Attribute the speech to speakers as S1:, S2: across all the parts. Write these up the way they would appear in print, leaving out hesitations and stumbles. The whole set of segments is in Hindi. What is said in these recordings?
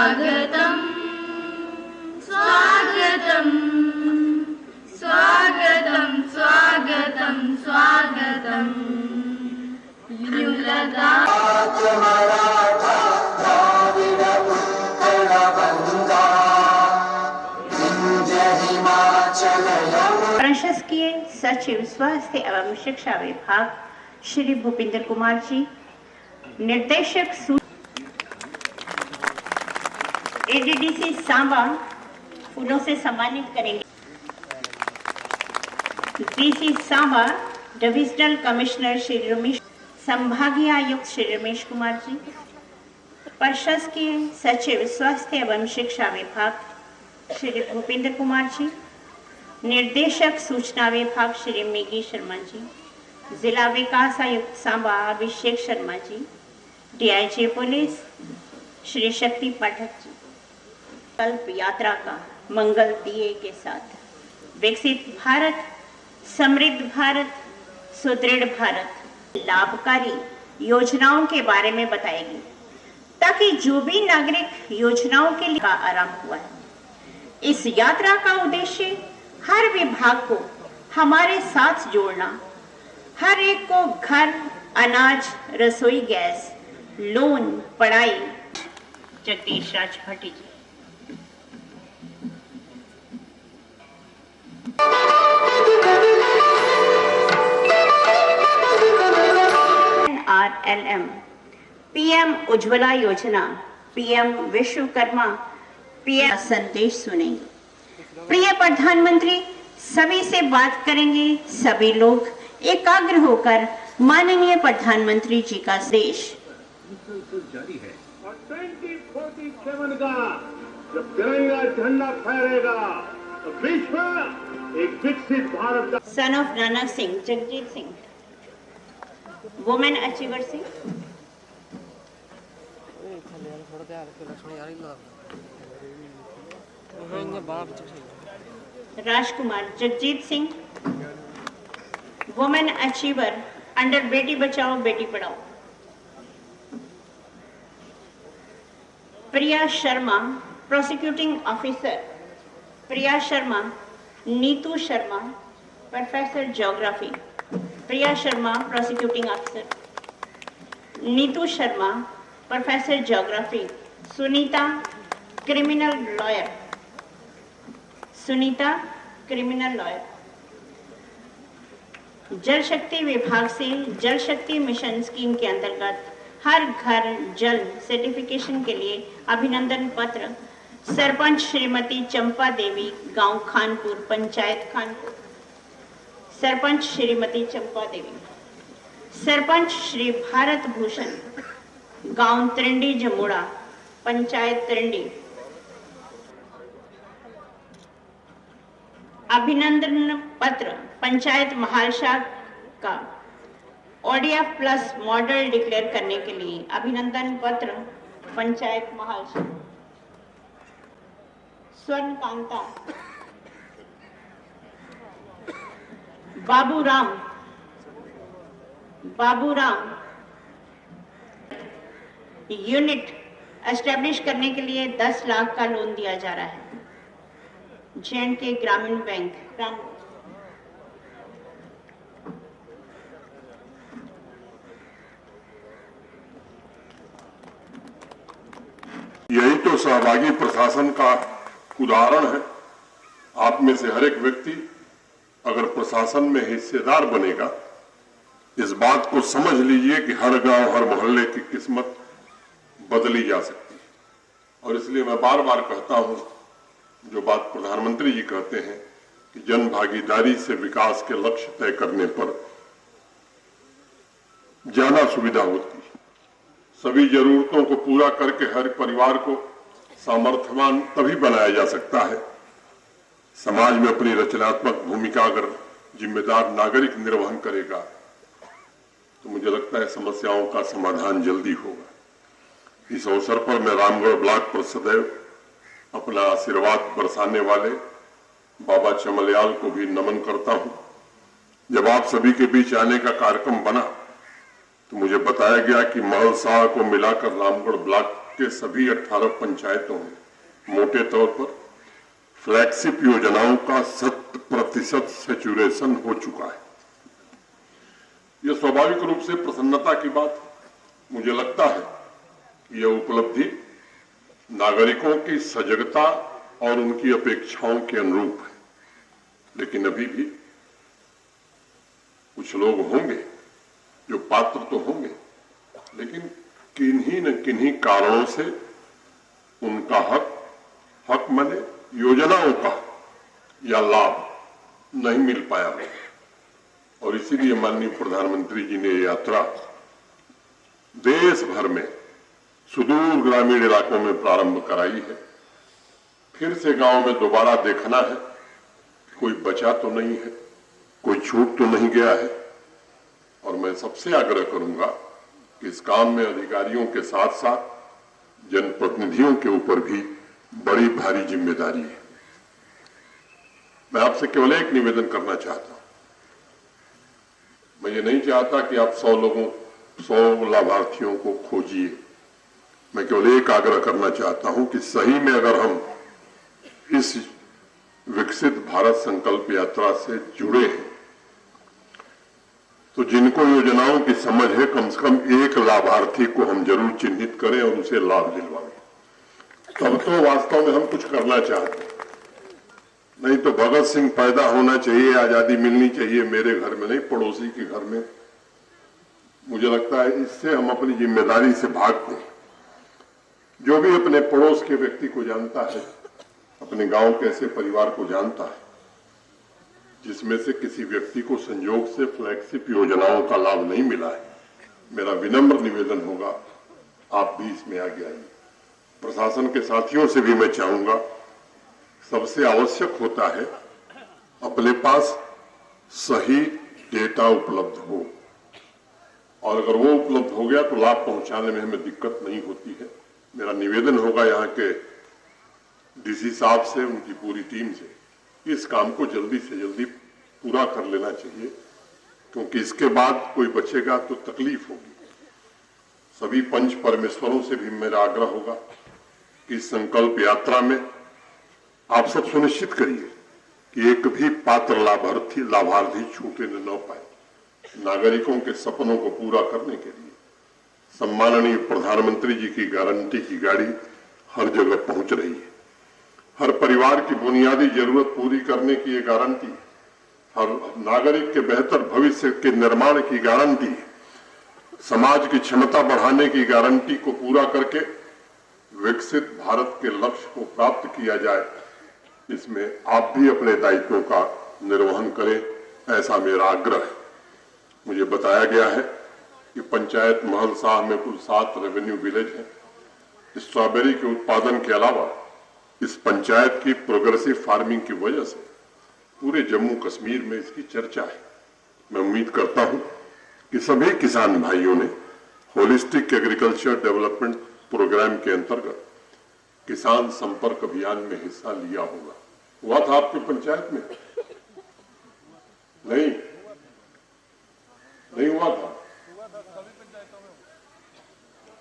S1: स्वागतम स्वागतम स्वागतम स्वागतम स्वागतम ल्यूलता
S2: प्रशासकीय सचिव स्वास्थ्य एवं शिक्षा विभाग श्री भूपिंदर कुमार जी, निर्देशक एडीडीसी सांबा फूलों से सम्मानित करेंगे। DC Samba divisional commissioner Shri Ramesh, संभागीय आयुक्त श्री रमेश कुमार जी, प्रशासकीय सचिव स्वास्थ्य एवं शिक्षा विभाग श्री भूपिंदर कुमार जी, निर्देशक सूचना विभाग श्री मेघी शर्मा जी, जिला विकास आयुक्त सांबा अभिषेक शर्मा जी, डीआईजी पुलिस श्री शक्ति पाठक जी। कल्प यात्रा का मंगल दिए के साथ विकसित भारत, समृद्ध भारत, सुदृढ़ भारत लाभकारी योजनाओं के बारे में बताएगी, ताकि जो भी नागरिक योजनाओं के लिए आरंभ हुआ है। इस यात्रा का उद्देश्य हर विभाग को हमारे साथ जोड़ना, हर एक को घर, अनाज, रसोई गैस, लोन, पढ़ाई। जगदीश राज भट्टी जी। RLM, PM उज्ज्वला योजना, PM विश्वकर्मा, PM संदेश सुनेंगे। प्रिय प्रधानमंत्री सभी से बात करेंगे। सभी लोग एकाग्र होकर माननीय प्रधानमंत्री जी का संदेश
S3: जारी है। और 2047 का जब तिरंगा झंडा फहरेगा तो विश्व एक विकसित भारत का।
S2: Son of Nanak Singh, Jagjit Singh. Women achiever Singh, Rajkumar Jagjit Singh, women achiever under Beti Bachao Beti Padhao. Priya Sharma, prosecuting officer. Priya Sharma. Neetu Sharma, professor geography. Priya Sharma, prosecuting officer. Neetu Sharma, professor geography. Sunita, criminal lawyer. Sunita, criminal lawyer. Jal Shakti विभाग से जल शक्ति मिशन स्कीम के अंतर्गत हर घर जल सर्टिफिकेशन के लिए अभिनंदन पत्र सरपंच श्रीमती चंपा देवी, गांव खानपुर, पंचायत खानपुर। सरपंच श्रीमती चंपा देवी। सरपंच श्री भारत भूषण, गांव त्रिंडी जमुड़ा, पंचायत त्रिंडी। अभिनंदन पत्र पंचायत महालशा का ODF प्लस मॉडल डिक्लेयर करने के लिए अभिनंदन पत्र पंचायत महालशा। स्वर्ण कांता। बाबूराम यूनिट एस्टेब्लिश करने के लिए 10 लाख का लोन दिया जा रहा है। J&K ग्रामीण बैंक।
S4: यही तो सहभागी प्रशासन का उदाहरण है। आप में से हर एक व्यक्ति अगर प्रशासन में हिस्सेदार बनेगा, इस बात को समझ लीजिए कि हर गांव, हर मोहल्ले की किस्मत बदली जा सकती है। और इसलिए मैं बार बार कहता हूं, जो बात प्रधानमंत्री जी कहते हैं कि जन भागीदारी से विकास के लक्ष्य तय करने पर ज्यादा सुविधा होती है। सभी जरूरतों को पूरा करके हर परिवार को सामर्थ्यवान तभी बनाया जा सकता है। समाज में अपनी रचनात्मक भूमिका अगर जिम्मेदार नागरिक निर्वहन करेगा तो मुझे लगता है समस्याओं का समाधान जल्दी होगा। इस अवसर पर मैं रामगढ़ ब्लॉक पर सदैव अपना आशीर्वाद बरसाने वाले बाबा चमलयाल को भी नमन करता हूं। जब आप सभी के बीच आने का कार्यक्रम बना तो मुझे बताया गया कि महल शाह को मिलाकर रामगढ़ ब्लॉक के सभी 18 पंचायतों में मोटे तौर पर फ्लैगशिप योजनाओं का 100% सैचुरेशन हो चुका है। यह स्वाभाविक रूप से प्रसन्नता की बात मुझे लगता है कि यह उपलब्धि नागरिकों की सजगता और उनकी अपेक्षाओं के अनुरूप है, लेकिन अभी भी कुछ लोग होंगे जो पात्र तो होंगे, लेकिन किन्हीं न किन्हीं कारणों से उनका हक माने योजनाओं का या लाभ नहीं मिल पाया हो। और इसीलिए माननीय प्रधानमंत्री जी ने ये यात्रा देश भर में सुदूर ग्रामीण इलाकों में प्रारंभ कराई है। फिर से गांव में दोबारा देखना है कोई बचा तो नहीं है, कोई छूट तो नहीं गया है। और मैं सबसे आग्रह करूंगा कि इस काम में अधिकारियों के साथ साथ जनप्रतिनिधियों के ऊपर भी बड़ी भारी जिम्मेदारी है। मैं आपसे केवल एक निवेदन करना चाहता हूं। मैं ये नहीं चाहता कि आप 100 लाभार्थियों को खोजिए। मैं केवल एक आग्रह करना चाहता हूं कि सही में अगर हम इस विकसित भारत संकल्प यात्रा से जुड़े हैं तो जिनको योजनाओं की समझ है कम से कम एक लाभार्थी को हम जरूर चिन्हित करें और उसे लाभ दिलवाएं। तब तो वास्तव में हम कुछ करना चाहते हैं। नहीं तो भगत सिंह पैदा होना चाहिए, आजादी मिलनी चाहिए, मेरे घर में नहीं पड़ोसी के घर में। मुझे लगता है इससे हम अपनी जिम्मेदारी से भागते हैं। जो भी अपने पड़ोस के व्यक्ति को जानता है, अपने गांव के ऐसे परिवार को जानता है जिसमें से किसी व्यक्ति को संयोग से फ्लैगशिप योजनाओं का लाभ नहीं मिला है, मेरा विनम्र निवेदन होगा आप भी इसमें आगे आइए। प्रशासन के साथियों से भी मैं चाहूंगा, सबसे आवश्यक होता है अपने पास सही डेटा उपलब्ध हो, और अगर वो उपलब्ध हो गया तो लाभ पहुंचाने में हमें दिक्कत नहीं होती है। मेरा निवेदन होगा यहाँ के डीसी साहब से, उनकी पूरी टीम से, इस काम को जल्दी से जल्दी पूरा कर लेना चाहिए, क्योंकि इसके बाद कोई बचेगा तो तकलीफ होगी। सभी पंच परमेश्वरों से भी मेरा आग्रह होगा कि इस संकल्प यात्रा में आप सब सुनिश्चित करिए कि एक भी पात्र लाभार्थी छूटे न पाए। नागरिकों के सपनों को पूरा करने के लिए सम्माननीय प्रधानमंत्री जी की गारंटी की गाड़ी हर जगह पहुंच रही है। हर परिवार की बुनियादी जरूरत पूरी करने की ये गारंटी, हर नागरिक के बेहतर भविष्य के निर्माण की गारंटी, समाज की क्षमता बढ़ाने की गारंटी को पूरा करके विकसित भारत के लक्ष्य को प्राप्त किया जाए, इसमें आप भी अपने दायित्वों का निर्वहन करें, ऐसा मेरा आग्रह है। मुझे बताया गया है कि पंचायत महल साह में कुल 7 रेवेन्यू विलेज हैं। स्ट्रॉबेरी के उत्पादन के अलावा इस पंचायत की प्रोग्रेसिव फार्मिंग की वजह से पूरे जम्मू कश्मीर में इसकी चर्चा है। मैं उम्मीद करता हूं कि सभी किसान भाइयों ने होलिस्टिक एग्रीकल्चर डेवलपमेंट प्रोग्राम के अंतर्गत किसान संपर्क अभियान में हिस्सा लिया होगा। हुआ था आपकी पंचायत में? नहीं हुआ था।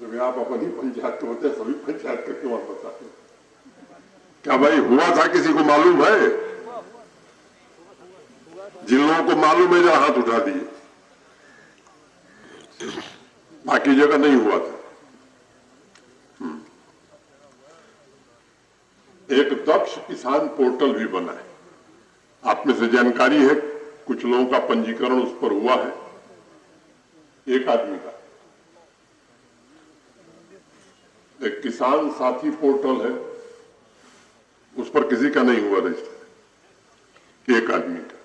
S4: जब आप अपनी पंचायत के होते, सभी पंचायत का क्यों आप बताते? क्या भाई हुआ था? किसी को मालूम है? जिन लोगों को मालूम है जरा हाथ उठा दिए, बाकी जगह नहीं हुआ था। एक दक्ष किसान पोर्टल भी बना है, आप में से जानकारी है, कुछ लोगों का पंजीकरण उस पर हुआ है। एक आदमी का एक किसान साथी पोर्टल है, उस पर किसी का नहीं हुआ रजिस्टर, एक आदमी का।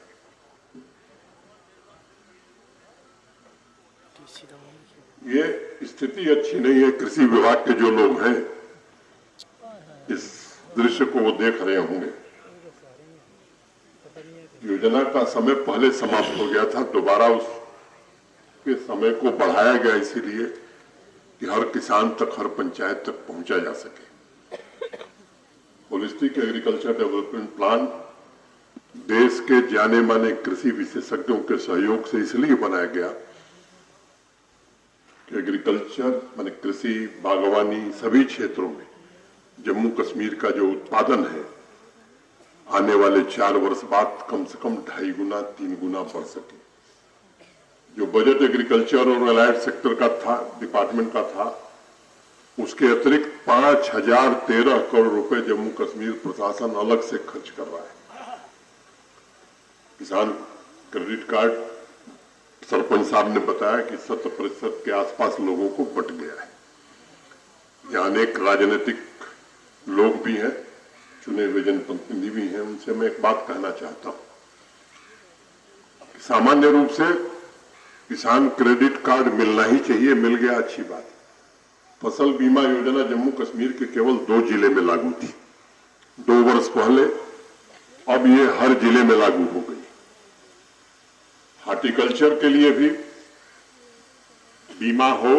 S4: ये स्थिति अच्छी नहीं है। कृषि विभाग के जो लोग हैं इस दृश्य को वो देख रहे होंगे। योजना का समय पहले समाप्त हो गया था, दोबारा उसके समय को बढ़ाया गया इसीलिए कि हर किसान तक, हर पंचायत तक पहुंचा जा सके। होलिस्टिक एग्रीकल्चर डेवलपमेंट प्लान देश के जाने माने कृषि विशेषज्ञों के सहयोग से इसलिए बनाया गया कि एग्रीकल्चर माने कृषि, बागवानी सभी क्षेत्रों में जम्मू कश्मीर का जो उत्पादन है आने वाले 4 वर्ष बाद कम से कम 2.5 गुना 3 गुना बढ़ सके। जो बजट एग्रीकल्चर और अलाइड सेक्टर का था, डिपार्टमेंट का था, उसके अतिरिक्त 5013 करोड़ रुपए जम्मू कश्मीर प्रशासन अलग से खर्च कर रहा है। किसान क्रेडिट कार्ड सरपंच साहब ने बताया कि 70% के आसपास लोगों को बंट गया है। यहाँ अनेक राजनीतिक लोग भी हैं, चुने हुए जनप्रतिनिधि भी हैं। उनसे मैं एक बात कहना चाहता हूं कि सामान्य रूप से किसान क्रेडिट कार्ड मिलना ही चाहिए, मिल गया अच्छी बात। फसल बीमा योजना जम्मू कश्मीर के केवल 2 जिले में लागू थी 2 वर्ष पहले, अब ये हर जिले में लागू हो गई। हार्टिकल्चर के लिए भी बीमा हो,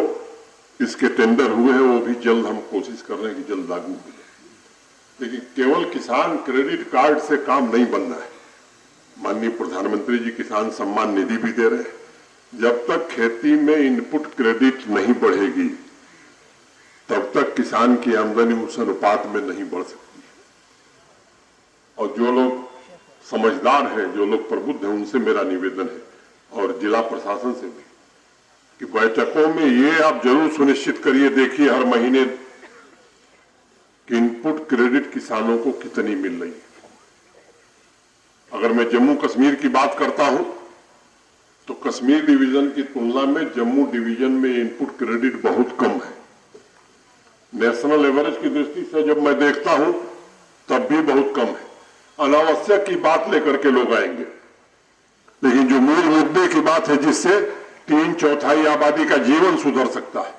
S4: इसके टेंडर हुए हैं, वो भी जल्द हम कोशिश कर रहे हैं कि जल्द लागू हो जाए। लेकिन केवल किसान क्रेडिट कार्ड से काम नहीं बनना है। माननीय प्रधानमंत्री जी किसान सम्मान निधि भी दे रहे हैं। जब तक खेती में इनपुट क्रेडिट नहीं बढ़ेगी तब तक किसान की आमदनी उस अनुपात में नहीं बढ़ सकती। और जो लोग समझदार हैं, जो लोग प्रबुद्ध हैं, उनसे मेरा निवेदन है और जिला प्रशासन से भी कि बैठकों में ये आप जरूर सुनिश्चित करिए, देखिए हर महीने कि इनपुट क्रेडिट किसानों को कितनी मिल रही है। अगर मैं जम्मू कश्मीर की बात करता हूं तो कश्मीर डिवीजन की तुलना में जम्मू डिवीजन में इनपुट क्रेडिट बहुत कम है। नेशनल एवरेज की दृष्टि से जब मैं देखता हूं तब भी बहुत कम है। अनावश्यक की बात लेकर के लोग आएंगे, लेकिन जो मूल मुद्दे की बात है जिससे 3/4 आबादी का जीवन सुधर सकता है,